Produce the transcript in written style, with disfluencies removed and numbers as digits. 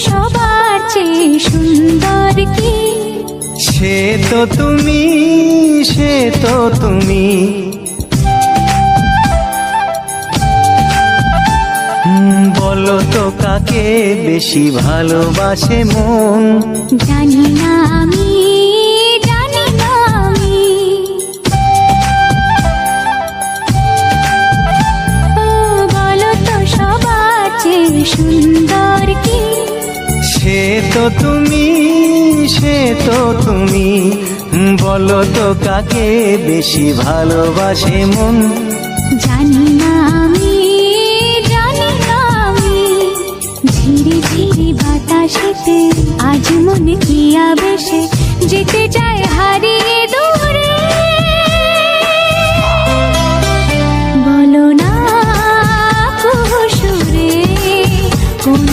সবার চেয়ে সুন্দর কি? সে তো তুমি, সে তো তুমি। বলো তো কাকে বেশি ভালোবাসে মন? জানি না আমি, জানি না আমি। ও বলো তো সবার চেয়ে সুন্দর কি? সে তো তুমি, সে তো তুমি। বলো তো কাকে বেশি ভালোবাসে মন? জানি না আমি, জানি না আমি। ঝিরি ঝিরি বাতাসেতে আজ মনে কি আবেশে যেতে চায় হারিয়ে